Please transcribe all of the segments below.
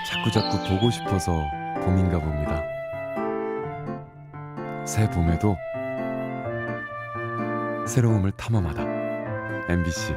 자꾸자꾸 보고 싶어서 봄인가 봅니다. 새 봄에도 새로움을 탐험하다. MBC.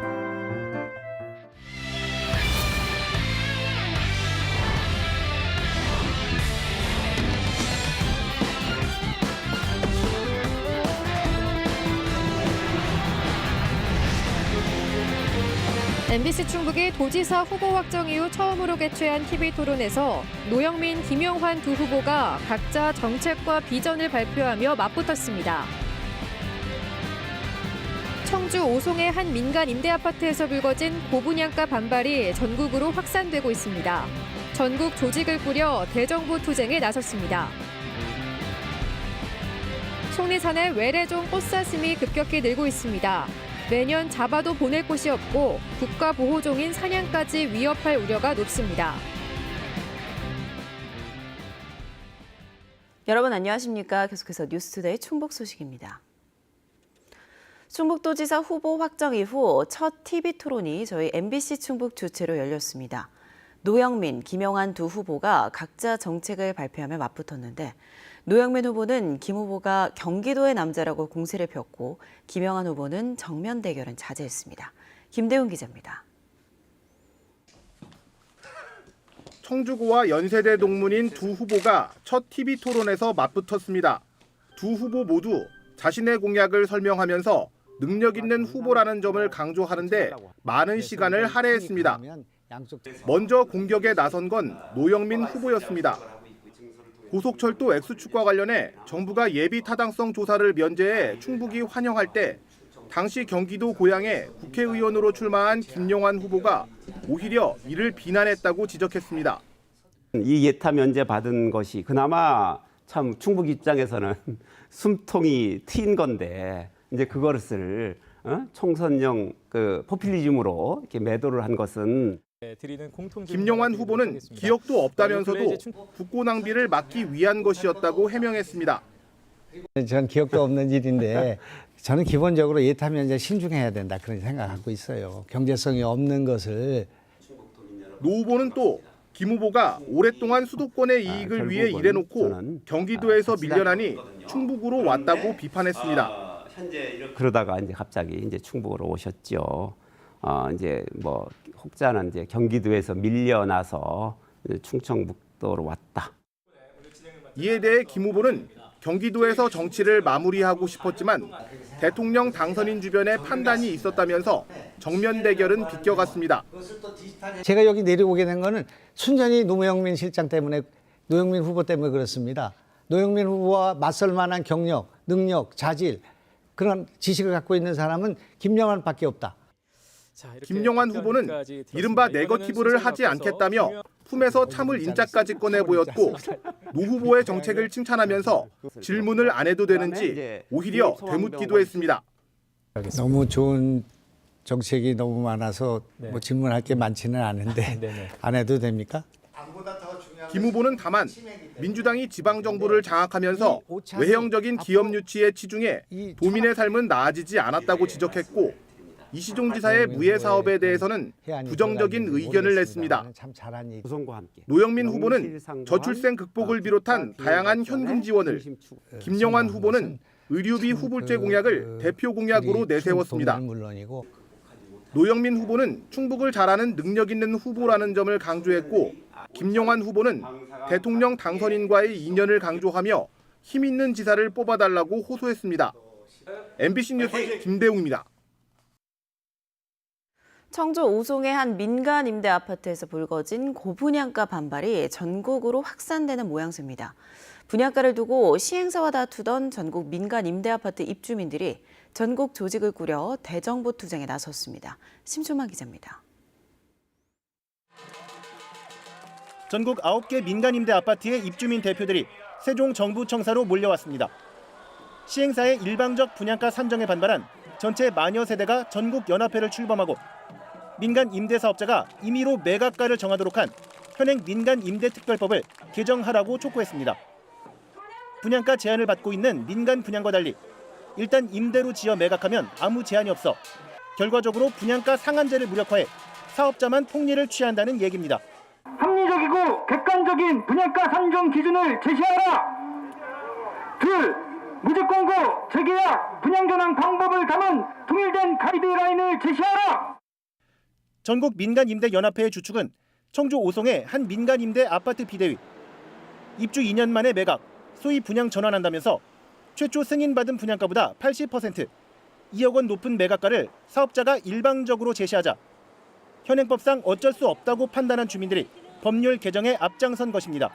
MBC 충북이 도지사 후보 확정 이후 처음으로 개최한 TV토론에서 노영민, 김영환 두 후보가 각자 정책과 비전을 발표하며 맞붙었습니다. 청주 오송의 한 민간 임대아파트에서 불거진 고분양가 반발이 전국으로 확산되고 있습니다. 전국 조직을 꾸려 대정부 투쟁에 나섰습니다. 속리산의 외래종 꽃사슴이 급격히 늘고 있습니다. 매년 잡아도 보낼 곳이 없고 국가보호종인 사냥까지 위협할 우려가 높습니다. 여러분 안녕하십니까? 계속해서 뉴스투데이 충북 소식입니다. 충북도지사 후보 확정 이후 첫 TV토론이 저희 MBC 충북 주최로 열렸습니다. 노영민, 김영환 두 후보가 각자 정책을 발표하며 맞붙었는데 노영민 후보는 김 후보가 경기도의 남자라고 공세를 폈고 김영환 후보는 정면 대결은 자제했습니다. 김대훈 기자입니다. 청주구와 연세대 동문인 두 후보가 첫 TV토론에서 맞붙었습니다. 두 후보 모두 자신의 공약을 설명하면서 능력 있는 후보라는 점을 강조하는데 많은 시간을 할애했습니다. 먼저 공격에 나선 건 노영민 후보였습니다. 고속철도 X축과 관련해 정부가 예비 타당성 조사를 면제해 충북이 환영할 때 당시 경기도 고양에 국회의원으로 출마한 김영환 후보가 오히려 이를 비난했다고 지적했습니다. 이 예타 면제 받은 것이 그나마 참 충북 입장에서는 숨통이 트인 건데 이제 그것을 총선용 포퓰리즘으로 이렇게 매도를 한 것은 김영환 후보는 기억도 없다면서도 국고 낭비를 막기 위한 것이었다고 해명했습니다. 전 기억도 없는 일인데 저는 기본적으로 예타 면제 신중해야 된다 그런 생각 갖고 있어요. 경제성이 없는 것을. 노 후보는 또 김 후보가 오랫동안 수도권의 이익을 위해 일해놓고 경기도에서 밀려나니 충북으로 왔다고 비판했습니다. 그러다가 이제 갑자기 이제 충북으로 오셨죠. 이제 뭐 혹자는 이제 경기도에서 밀려나서 충청북도로 왔다. 이에 대해 김 후보는 경기도에서 정치를 마무리하고 싶었지만 대통령 당선인 주변에 판단이 있었다면서 정면 대결은 비껴갔습니다. 제가 여기 내려오게 된 거는 순전히 노영민 실장 때문에, 노영민 후보 때문에 그렇습니다. 노영민 후보와 맞설 만한 경력, 능력, 자질, 그런 지식을 갖고 있는 사람은 김영환밖에 없다. 김영환 후보는 이른바 네거티브를 하지 않겠다며 품에서 참을 인자까지 꺼내 보였고 노 후보의 정책을 칭찬하면서 질문을 안 해도 되는지 오히려 되묻기도 했습니다. 너무 좋은 정책이 너무 많아서 뭐 질문할 게 많지는 않은데 안 해도 됩니까? 김 후보는 다만 민주당이 지방정부를 장악하면서 외형적인 기업 유치에 치중해 도민의 삶은 나아지지 않았다고 지적했고 이시종 지사의 무예 사업에 대해서는 부정적인 의견을 냈습니다. 노영민 후보는 저출생 극복을 비롯한 다양한 현금 지원을, 김영환 후보는 의료비 후불제 공약을 대표 공약으로 내세웠습니다. 노영민 후보는 충북을 잘하는 능력 있는 후보라는 점을 강조했고 김영환 후보는 대통령 당선인과의 인연을 강조하며 힘 있는 지사를 뽑아달라고 호소했습니다. MBC 뉴스 김대웅입니다. 청주 오송의 한 민간 임대 아파트에서 불거진 고분양가 반발이 전국으로 확산되는 모양새입니다. 분양가를 두고 시행사와 다투던 전국 민간 임대 아파트 입주민들이 전국 조직을 꾸려 대정부 투쟁에 나섰습니다. 심초만 기자입니다. 전국 9개 민간 임대 아파트의 입주민 대표들이 세종 정부청사로 몰려왔습니다. 시행사의 일방적 분양가 산정에 반발한 전체 마녀 세대가 전국 연합회를 출범하고 민간 임대사업자가 임의로 매각가를 정하도록 한 현행 민간 임대특별법을 개정하라고 촉구했습니다. 분양가 제한을 받고 있는 민간 분양과 달리 일단 임대로 지어 매각하면 아무 제한이 없어 결과적으로 분양가 상한제를 무력화해 사업자만 폭리를 취한다는 얘기입니다. 합리적이고 그리고 객관적인 분양가 산정 기준을 제시하라. 둘, 무주공고, 재계약, 분양전환 방법을 담은 통일된 가이드라인을 제시하라. 전국 민간임대연합회의 주축은 청주 오송의 한 민간임대 아파트 비대위. 입주 2년 만에 매각, 소위 분양 전환한다면서 최초 승인받은 분양가보다 80%, 2억 원 높은 매각가를 사업자가 일방적으로 제시하자 현행법상 어쩔 수 없다고 판단한 주민들이 법률 개정에 앞장선 것입니다.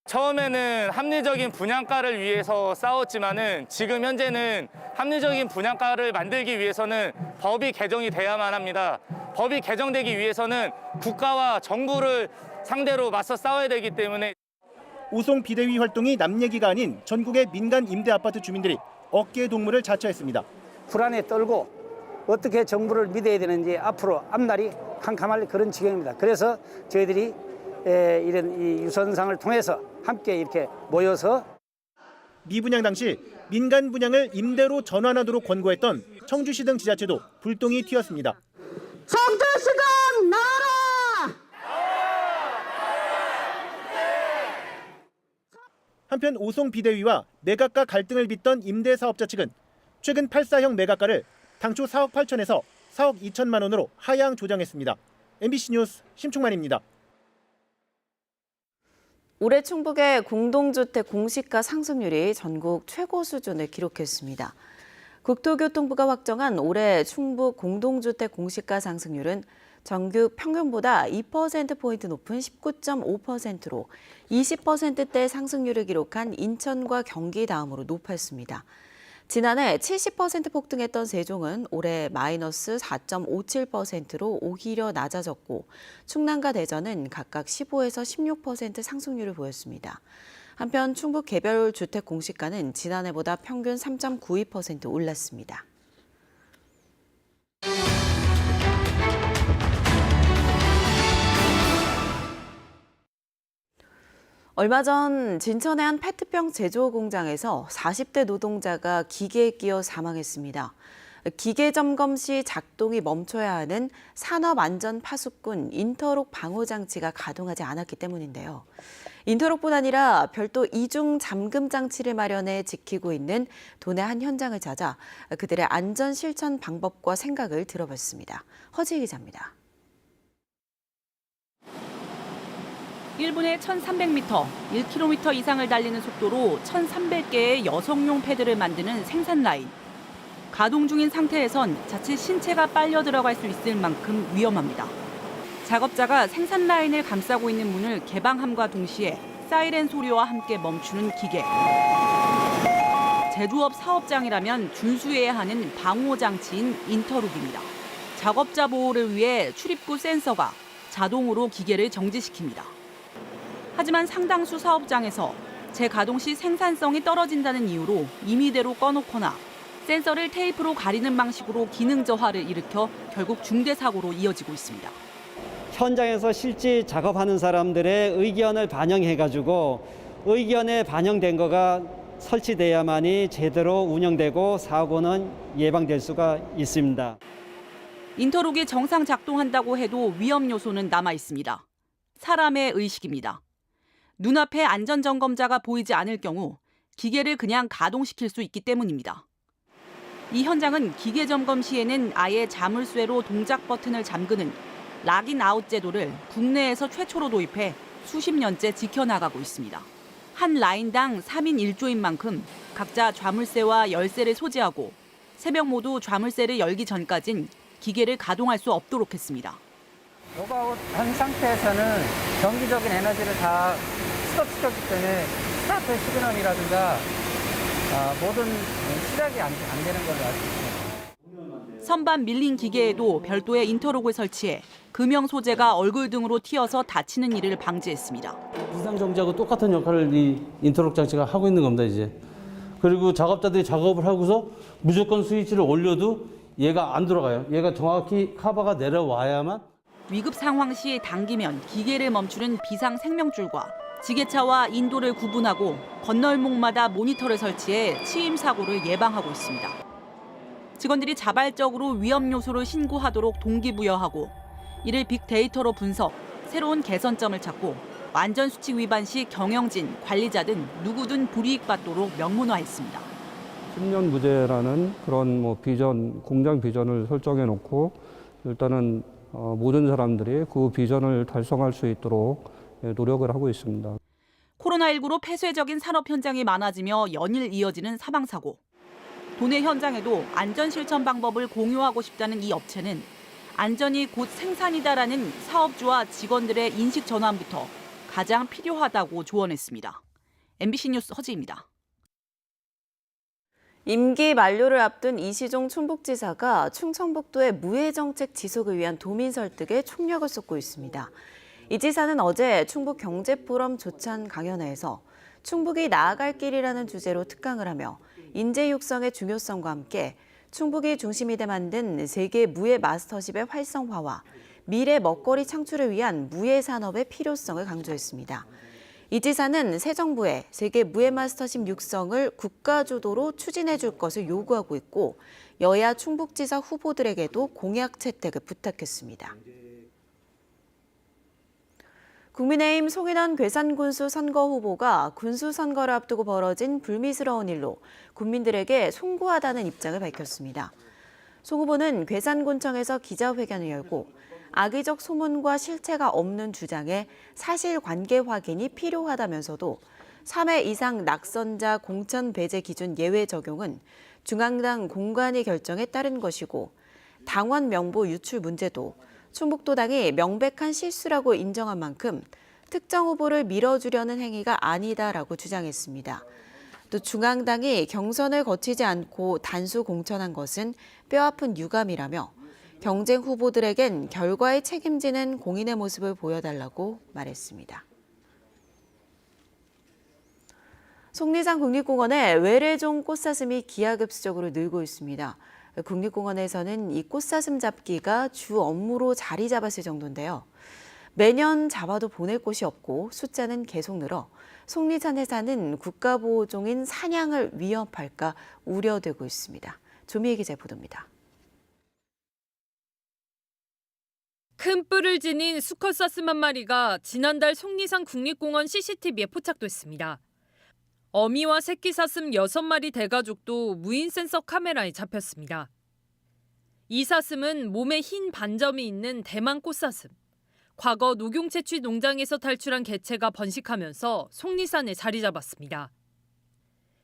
처음에는 합리적인 분양가를 위해서 싸웠지만은 지금 현재는 합리적인 분양가를 만들기 위해서는 법이 개정이 돼야만 합니다. 법이 개정되기 위해서는 국가와 정부를 상대로 맞서 싸워야 되기 때문에 오송 비대위 활동이 남 얘기가 아닌 전국의 민간 임대 아파트 주민들이 어깨 동무를 자처했습니다. 불안에 떨고 어떻게 정부를 믿어야 되는지 앞으로 앞날이 캄캄할 그런 지경입니다. 그래서 저희들이 이런 이 유선상을 통해서 함께 이렇게 모여서 미분양 당시 민간 분양을 임대로 전환하도록 권고했던 청주시 등 지자체도 불똥이 튀었습니다. 성주시장 나와라! 한편 오송 비대위와 매각가 갈등을 빚던 임대사업자 측은 최근 84형 매각가를 당초 4억 8천에서 4억 2천만 원으로 하향 조정했습니다. MBC 뉴스 심충만입니다. 올해 충북의 공동주택 공시가 상승률이 전국 최고 수준을 기록했습니다. 국토교통부가 확정한 올해 충북 공동주택 공시가 상승률은 전국 평균보다 2%포인트 높은 19.5%로 20%대 상승률을 기록한 인천과 경기 다음으로 높았습니다. 지난해 70% 폭등했던 세종은 올해 마이너스 4.57%로 오히려 낮아졌고 충남과 대전은 각각 15에서 16% 상승률을 보였습니다. 한편 충북 개별 주택 공시가는 지난해보다 평균 3.92% 올랐습니다. 얼마 전 진천의 한 페트병 제조 공장에서 40대 노동자가 기계에 끼어 사망했습니다. 기계 점검 시 작동이 멈춰야 하는 산업안전파수꾼 인터록 방호장치가 가동하지 않았기 때문인데요. 인터록뿐 아니라 별도 이중 잠금 장치를 마련해 지키고 있는 도내 한 현장을 찾아 그들의 안전 실천 방법과 생각을 들어봤습니다. 허지희 기자입니다. 1분에 1,300m, 1km 이상을 달리는 속도로 1,300개의 여성용 패드를 만드는 생산 라인. 가동 중인 상태에선 자칫 신체가 빨려 들어갈 수 있을 만큼 위험합니다. 작업자가 생산 라인을 감싸고 있는 문을 개방함과 동시에 사이렌 소리와 함께 멈추는 기계. 제조업 사업장이라면 준수해야 하는 방호 장치인 인터룩입니다. 작업자 보호를 위해 출입구 센서가 자동으로 기계를 정지시킵니다. 하지만 상당수 사업장에서 재가동 시 생산성이 떨어진다는 이유로 임의대로 꺼놓거나 센서를 테이프로 가리는 방식으로 기능 저하를 일으켜 결국 중대 사고로 이어지고 있습니다. 현장에서 실제 작업하는 사람들의 의견을 반영해가지고 의견에 반영된 거가 설치돼야만이 제대로 운영되고 사고는 예방될 수가 있습니다. 인터록이 정상 작동한다고 해도 위험 요소는 남아 있습니다. 사람의 의식입니다. 눈앞에 안전점검자가 보이지 않을 경우 기계를 그냥 가동시킬 수 있기 때문입니다. 이 현장은 기계 점검 시에는 아예 자물쇠로 동작 버튼을 잠그는 락인 아웃 제도를 국내에서 최초로 도입해 수십 년째 지켜나가고 있습니다. 한 라인당 3인 1조인 만큼 각자 좌물쇠와 열쇠를 소지하고 새벽 모두 좌물쇠를 열기 전까진 기계를 가동할 수 없도록 했습니다. 로그아웃 한 상태에서는 전기적인 에너지를 다 스톱시켰기 때문에 스타트 시그널이라든가 모든 시작이 안 되는 걸로 알 수 있습니다. 선반 밀린 기계에도 별도의 인터록을 설치해 금형 소재가 얼굴 등으로 튀어서 다치는 일을 방지했습니다. 비상정지하고 똑같은 역할을 이 인터록 장치가 하고 있는 겁니다, 이제. 그리고 작업자들이 작업을 하고서 무조건 스위치를 올려도 얘가 안 들어가요. 얘가 정확히 카바가 내려와야만. 위급 상황 시 당기면 기계를 멈추는 비상 생명줄과 지게차와 인도를 구분하고 건널목마다 모니터를 설치해 치임 사고를 예방하고 있습니다. 직원들이 자발적으로 위험 요소를 신고하도록 동기부여하고 이를 빅데이터로 분석, 새로운 개선점을 찾고 안전수칙 위반 시 경영진, 관리자 등 누구든 불이익받도록 명문화했습니다. 10년 무죄라는 그런 비전, 공장 비전을 설정해 놓고 일단은 모든 사람들이 그 비전을 달성할 수 있도록 노력을 하고 있습니다. 코로나19로 폐쇄적인 산업 현장이 많아지며 연일 이어지는 사망사고. 도내 현장에도 안전 실천 방법을 공유하고 싶다는 이 업체는 안전이 곧 생산이다라는 사업주와 직원들의 인식 전환부터 가장 필요하다고 조언했습니다. MBC 뉴스 허지입니다. 임기 만료를 앞둔 이시종 충북지사가 충청북도의 무해정책 지속을 위한 도민 설득에 총력을 쏟고 있습니다. 이 지사는 어제 충북경제포럼 조찬 강연회에서 충북이 나아갈 길이라는 주제로 특강을 하며 인재 육성의 중요성과 함께 충북이 중심이 돼 만든 세계 무해 마스터십의 활성화와 미래 먹거리 창출을 위한 무해 산업의 필요성을 강조했습니다. 이 지사는 새 정부에 세계 무해 마스터십 육성을 국가 주도로 추진해 줄 것을 요구하고 있고 여야 충북지사 후보들에게도 공약 채택을 부탁했습니다. 국민의힘 송인원 괴산군수 선거 후보가 군수 선거를 앞두고 벌어진 불미스러운 일로 국민들에게 송구하다는 입장을 밝혔습니다. 송 후보는 괴산군청에서 기자회견을 열고 악의적 소문과 실체가 없는 주장에 사실관계 확인이 필요하다면서도 3회 이상 낙선자 공천 배제 기준 예외 적용은 중앙당 공관위 결정에 따른 것이고 당원 명부 유출 문제도 충북도당이 명백한 실수라고 인정한 만큼 특정 후보를 밀어주려는 행위가 아니다라고 주장했습니다. 또 중앙당이 경선을 거치지 않고 단수 공천한 것은 뼈아픈 유감이라며 경쟁 후보들에겐 결과에 책임지는 공인의 모습을 보여달라고 말했습니다. 속리산 국립공원에 외래종 꽃사슴이 기하급수적으로 늘고 있습니다. 국립공원에서는 이 꽃사슴 잡기가 주 업무로 자리 잡았을 정도인데요. 매년 잡아도 보낼 곳이 없고 숫자는 계속 늘어 속리산 해사는 국가보호종인 사냥을 위협할까 우려되고 있습니다. 조미애 기자의 보도입니다. 큰 뿔을 지닌 수컷 사슴 한 마리가 지난달 속리산 국립공원 CCTV에 포착됐습니다. 어미와 새끼 사슴 6마리 대가족도 무인 센서 카메라에 잡혔습니다. 이 사슴은 몸에 흰 반점이 있는 대만 꽃사슴. 과거 녹용채취 농장에서 탈출한 개체가 번식하면서 속리산에 자리 잡았습니다.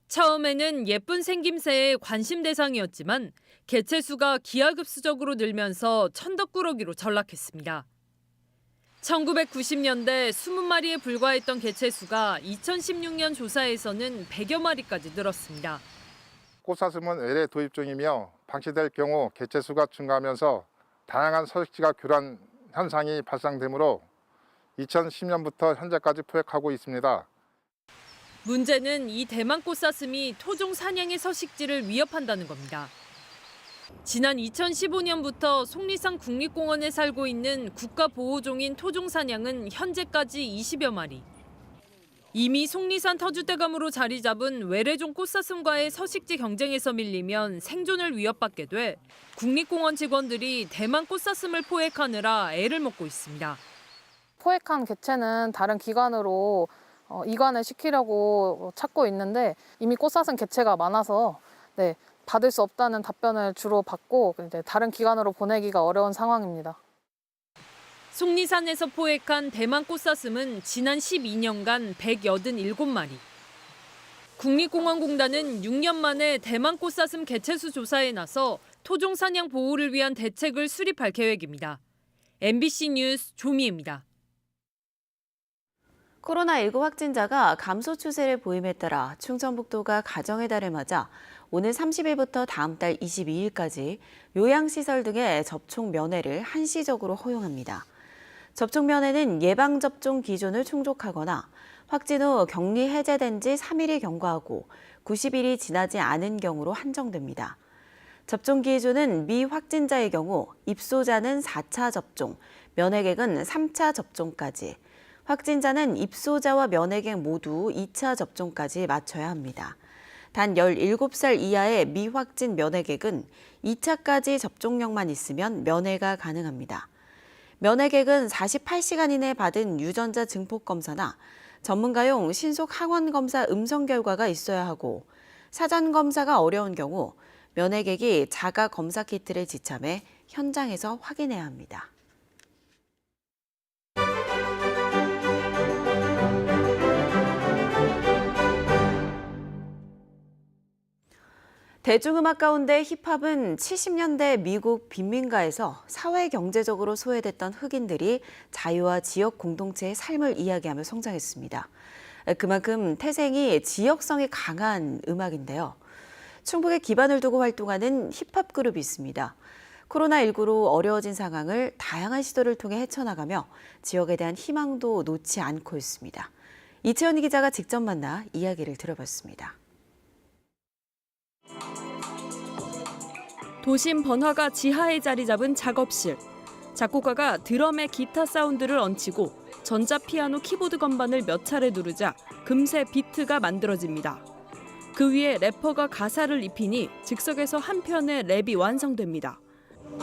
처음에는 예쁜 생김새의 관심 대상이었지만 개체 수가 기하급수적으로 늘면서 천덕꾸러기로 전락했습니다. 1990년대 20마리에 불과했던 개체 수가 2016년 조사에서는 100여 마리까지 늘었습니다. 꽃사슴은 외래 도입종이며 방치될 경우 개체 수가 증가하면서 다양한 서식지가 교란 현상이 발생되므로 2010년부터 현재까지 포획하고 있습니다. 문제는 이 대만 꽃사슴이 토종 사냥의 서식지를 위협한다는 겁니다. 지난 2015년부터 속리산 국립공원에 살고 있는 국가보호종인 토종 사냥은 현재까지 20여 마리. 이미 속리산 터줏대감으로 자리 잡은 외래종 꽃사슴과의 서식지 경쟁에서 밀리면 생존을 위협받게 돼 국립공원 직원들이 대만 꽃사슴을 포획하느라 애를 먹고 있습니다. 포획한 개체는 다른 기관으로 이관을 시키려고 찾고 있는데 이미 꽃사슴 개체가 많아서 받을 수 없다는 답변을 주로 받고 이제 다른 기관으로 보내기가 어려운 상황입니다. 속리산에서 포획한 대만 꽃사슴은 지난 12년간 187마리. 국립공원공단은 6년 만에 대만 꽃사슴 개체수 조사에 나서 토종 사냥 보호를 위한 대책을 수립할 계획입니다. MBC 뉴스 조미애입니다. 코로나19 확진자가 감소 추세를 보임에 따라 충청북도가 가정의 달을 맞아 오늘 30일부터 다음 달 22일까지 요양시설 등의 접촉 면회를 한시적으로 허용합니다. 접촉 면회는 예방접종 기준을 충족하거나 확진 후 격리 해제된 지 3일이 경과하고 90일이 지나지 않은 경우로 한정됩니다. 접종 기준은 미확진자의 경우 입소자는 4차 접종, 면회객은 3차 접종까지, 확진자는 입소자와 면회객 모두 2차 접종까지 맞춰야 합니다. 단 17살 이하의 미확진 면회객은 2차까지 접종력만 있으면 면회가 가능합니다. 면회객은 48시간 이내 받은 유전자 증폭 검사나 전문가용 신속 항원 검사 음성 결과가 있어야 하고 사전 검사가 어려운 경우 면회객이 자가 검사 키트를 지참해 현장에서 확인해야 합니다. 대중음악 가운데 힙합은 70년대 미국 빈민가에서 사회 경제적으로 소외됐던 흑인들이 자유와 지역 공동체의 삶을 이야기하며 성장했습니다. 그만큼 태생이 지역성이 강한 음악인데요. 충북에 기반을 두고 활동하는 힙합 그룹이 있습니다. 코로나19로 어려워진 상황을 다양한 시도를 통해 헤쳐나가며 지역에 대한 희망도 놓지 않고 있습니다. 이채연 기자가 직접 만나 이야기를 들어봤습니다. 도심 번화가 지하에 자리 잡은 작업실. 작곡가가 드럼에 기타 사운드를 얹히고 전자 피아노 키보드 건반을 몇 차례 누르자 금세 비트가 만들어집니다. 그 위에 래퍼가 가사를 입히니 즉석에서 한 편의 랩이 완성됩니다.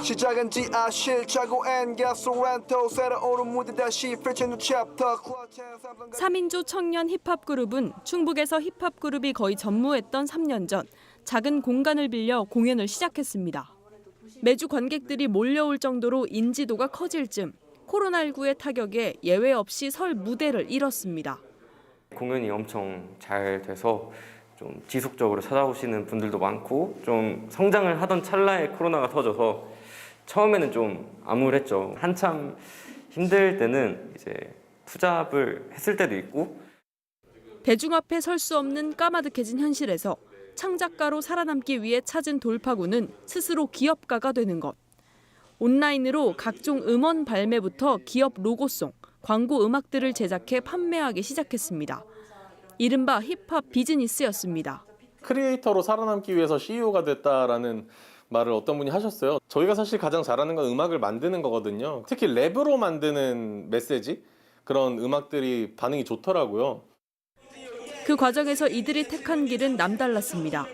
시작은 지하실 차고 앤가스 렌토 새로운 무대 다시 펼쳐 뉴 챕터 3인조 청년 힙합 그룹은 충북에서 힙합 그룹이 거의 전무했던 3년 전 작은 공간을 빌려 공연을 시작했습니다. 매주 관객들이 몰려올 정도로 인지도가 커질 즈음 코로나19의 타격에 예외 없이 설 무대를 잃었습니다. 공연이 엄청 잘 돼서 좀 지속적으로 찾아오시는 분들도 많고 좀 성장을 하던 찰나에 코로나가 터져서 처음에는 좀 암울했죠. 한참 힘들 때는 이제 투잡을 했을 때도 있고. 대중 앞에 설 수 없는 까마득해진 현실에서 창작가로 살아남기 위해 찾은 돌파구는 스스로 기업가가 되는 것. 온라인으로 각종 음원 발매부터 기업 로고송, 광고 음악들을 제작해 판매하기 시작했습니다. 이른바 힙합 비즈니스였습니다. 크리에이터로 살아남기 위해서 CEO가 됐다라는 말을 어떤 분이 하셨어요. 저희가 사실 가장 잘하는 건 음악을 만드는 거거든요. 특히 랩으로 만드는 메시지, 그런 음악들이 반응이 좋더라고요. 그 과정에서 이들이 택한 길은 남달랐습니다.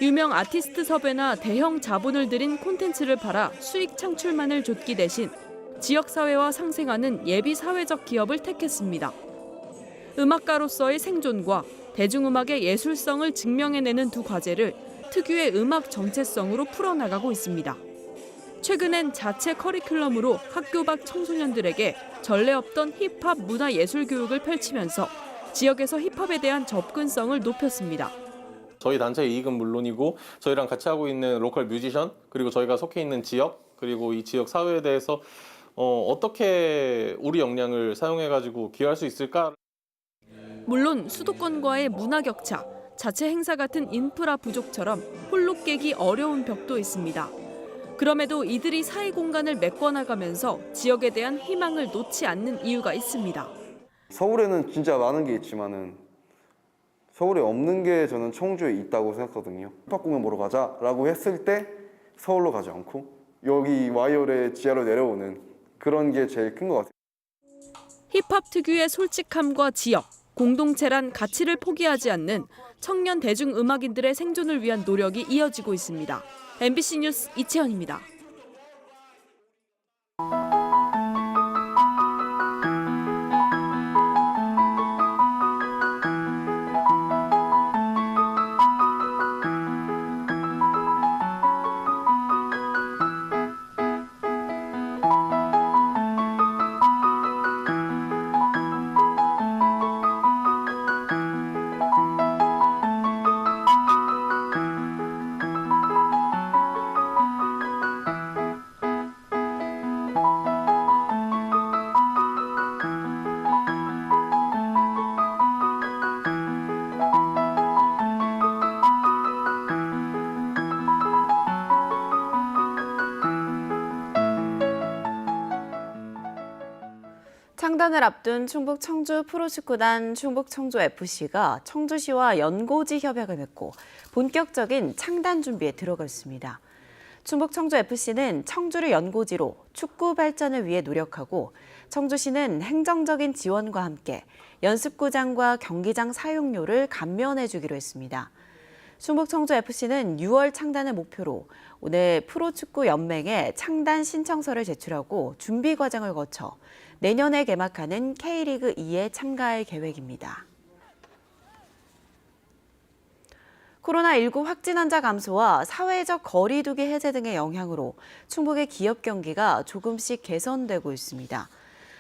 유명 아티스트 섭외나 대형 자본을 들인 콘텐츠를 팔아 수익 창출만을 좇기 대신 지역사회와 상생하는 예비 사회적 기업을 택했습니다. 음악가로서의 생존과 대중음악의 예술성을 증명해내는 두 과제를 특유의 음악 정체성으로 풀어나가고 있습니다. 최근엔 자체 커리큘럼으로 학교 밖 청소년들에게 전례 없던 힙합 문화 예술 교육을 펼치면서 지역에서 힙합에 대한 접근성을 높였습니다. 저희 단체의 이익은 물론이고 저희랑 같이 하고 있는 로컬 뮤지션, 그리고 저희가 속해 있는 지역, 그리고 이 지역 사회에 대해서 어떻게 우리 역량을 사용해가지고 기여할 수 있을까? 물론 수도권과의 문화 격차, 자체 행사 같은 인프라 부족처럼 홀로 깨기 어려운 벽도 있습니다. 그럼에도 이들이 사회 공간을 메꿔나가면서 지역에 대한 희망을 놓지 않는 이유가 있습니다. 서울에는 진짜 많은 게 있지만은 서울에 없는 게 저는 청주에 있다고 생각하거든요. 힙합 공연 보러 가자라고 했을 때 서울로 가지 않고 여기 와이어의 지하로 내려오는 그런 게 제일 큰 것 같아요. 힙합 특유의 솔직함과 지역, 공동체란 가치를 포기하지 않는 청년 대중음악인들의 생존을 위한 노력이 이어지고 있습니다. MBC 뉴스 이채연입니다. 창단을 앞둔 충북 청주 프로축구단 충북 청주FC가 청주시와 연고지 협약을 맺고 본격적인 창단 준비에 들어갔습니다. 충북 청주FC는 청주를 연고지로 축구 발전을 위해 노력하고 청주시는 행정적인 지원과 함께 연습구장과 경기장 사용료를 감면해 주기로 했습니다. 충북 청주FC는 6월 창단을 목표로 오늘 프로축구 연맹에 창단 신청서를 제출하고 준비 과정을 거쳐 내년에 개막하는 K리그 2에 참가할 계획입니다. 코로나19 확진 환자 감소와 사회적 거리 두기 해제 등의 영향으로 충북의 기업 경기가 조금씩 개선되고 있습니다.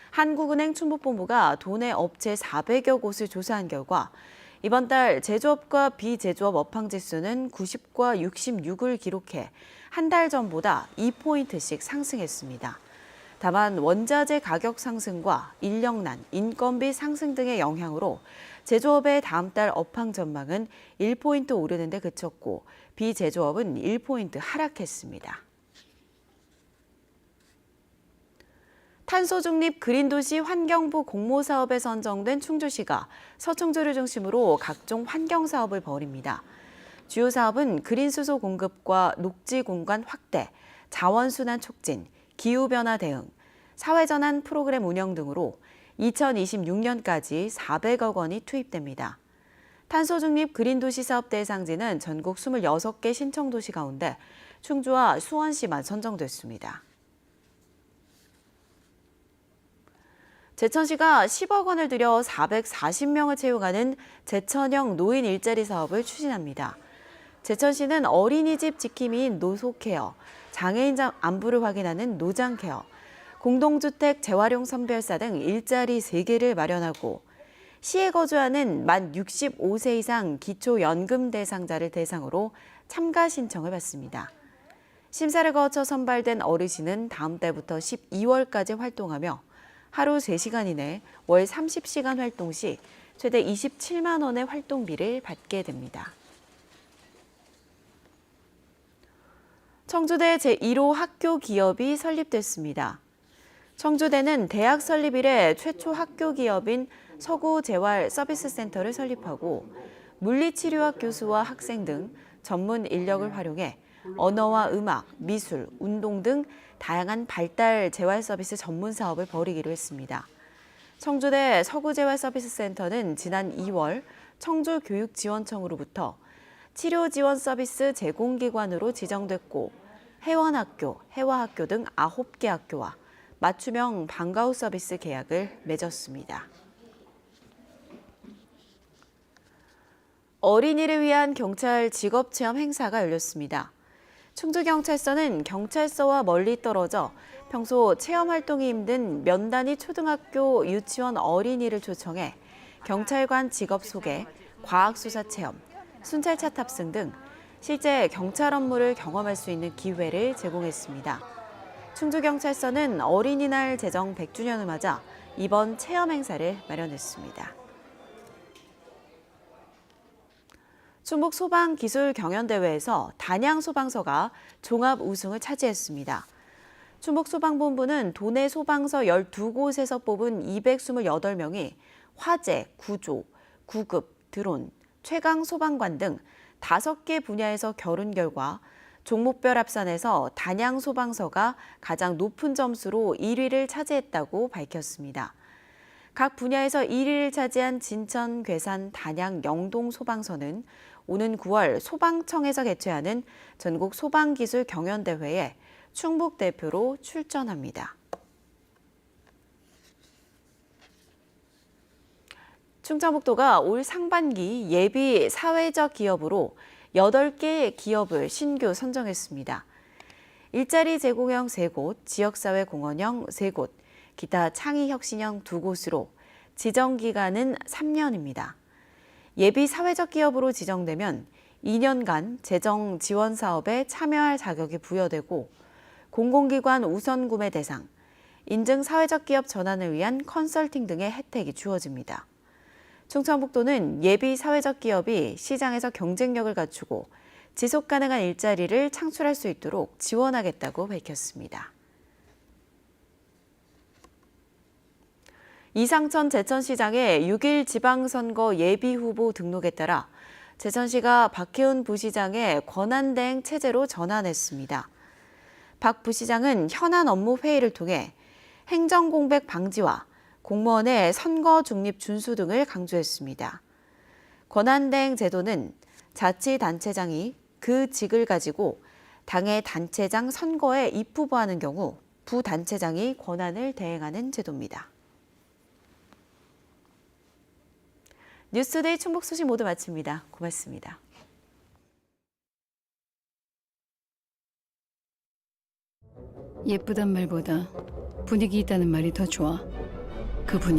한국은행 충북본부가 도내 업체 400여 곳을 조사한 결과 이번 달 제조업과 비제조업 업황지수는 90과 66을 기록해 한 달 전보다 2포인트씩 상승했습니다. 다만 원자재 가격 상승과 인력난, 인건비 상승 등의 영향으로 제조업의 다음 달 업황 전망은 1포인트 오르는 데 그쳤고 비제조업은 1포인트 하락했습니다. 탄소 중립 그린도시 환경부 공모사업에 선정된 충주시가 서충주를 중심으로 각종 환경사업을 벌입니다. 주요 사업은 그린수소 공급과 녹지 공간 확대, 자원순환 촉진, 기후변화 대응, 사회전환 프로그램 운영 등으로 2026년까지 400억 원이 투입됩니다. 탄소중립 그린도시 사업 대상지는 전국 26개 신청도시 가운데 충주와 수원시만 선정됐습니다. 제천시가 10억 원을 들여 440명을 채용하는 제천형 노인 일자리 사업을 추진합니다. 제천시는 어린이집 지킴이인 노소케어, 장애인 안부를 확인하는 노장케어, 공동주택 재활용 선별사 등 일자리 3개를 마련하고 시에 거주하는 만 65세 이상 기초연금 대상자를 대상으로 참가 신청을 받습니다. 심사를 거쳐 선발된 어르신은 다음 달부터 12월까지 활동하며 하루 3시간 이내 월 30시간 활동 시 최대 27만 원의 활동비를 받게 됩니다. 청주대 제1호 학교 기업이 설립됐습니다. 청주대는 대학 설립 이래 최초 학교 기업인 서구재활서비스센터를 설립하고 물리치료학 교수와 학생 등 전문 인력을 활용해 언어와 음악, 미술, 운동 등 다양한 발달 재활 서비스 전문 사업을 벌이기로 했습니다. 청주대 서구재활서비스센터는 지난 2월 청주교육지원청으로부터 치료지원 서비스 제공기관으로 지정됐고 회원학교, 해화학교 등 9개 학교와 맞춤형 방과후 서비스 계약을 맺었습니다. 어린이를 위한 경찰 직업체험 행사가 열렸습니다. 충주경찰서는 경찰서와 멀리 떨어져 평소 체험 활동이 힘든 면 단위 초등학교 유치원 어린이를 초청해 경찰관 직업 소개, 과학수사 체험, 순찰차 탑승 등 실제 경찰 업무를 경험할 수 있는 기회를 제공했습니다. 충주경찰서는 어린이날 제정 100주년을 맞아 이번 체험 행사를 마련했습니다. 충북 소방기술경연대회에서 단양소방서가 종합 우승을 차지했습니다. 충북소방본부는 도내 소방서 12곳에서 뽑은 228명이 화재, 구조, 구급, 드론, 최강 소방관 등 5개 분야에서 겨룬 결과 종목별 합산에서 단양소방서가 가장 높은 점수로 1위를 차지했다고 밝혔습니다. 각 분야에서 1위를 차지한 진천, 괴산, 단양, 영동 소방서는 오는 9월 소방청에서 개최하는 전국 소방기술 경연대회에 충북 대표로 출전합니다. 충청북도가 올 상반기 예비 사회적 기업으로 8개 기업을 신규 선정했습니다. 일자리 제공형 3곳, 지역사회 공헌형 3곳, 기타 창의혁신형 2곳으로 지정기간은 3년입니다. 예비 사회적 기업으로 지정되면 2년간 재정 지원 사업에 참여할 자격이 부여되고 공공기관 우선 구매 대상, 인증 사회적 기업 전환을 위한 컨설팅 등의 혜택이 주어집니다. 충청북도는 예비 사회적 기업이 시장에서 경쟁력을 갖추고 지속 가능한 일자리를 창출할 수 있도록 지원하겠다고 밝혔습니다. 이상천 제천시장의 6일 지방선거 예비후보 등록에 따라 제천시가 박혜훈 부시장의 권한대행 체제로 전환했습니다. 박 부시장은 현안 업무 회의를 통해 행정공백 방지와 공무원의 선거 중립 준수 등을 강조했습니다. 권한대행 제도는 자치단체장이 그 직을 가지고 당의 단체장 선거에 입후보하는 경우 부단체장이 권한을 대행하는 제도입니다. 뉴스데이 충북 소식 모두 마칩니다. 고맙습니다. 예쁘단 말보다 분위기 있다는 말이 더 좋아. 그 분위기.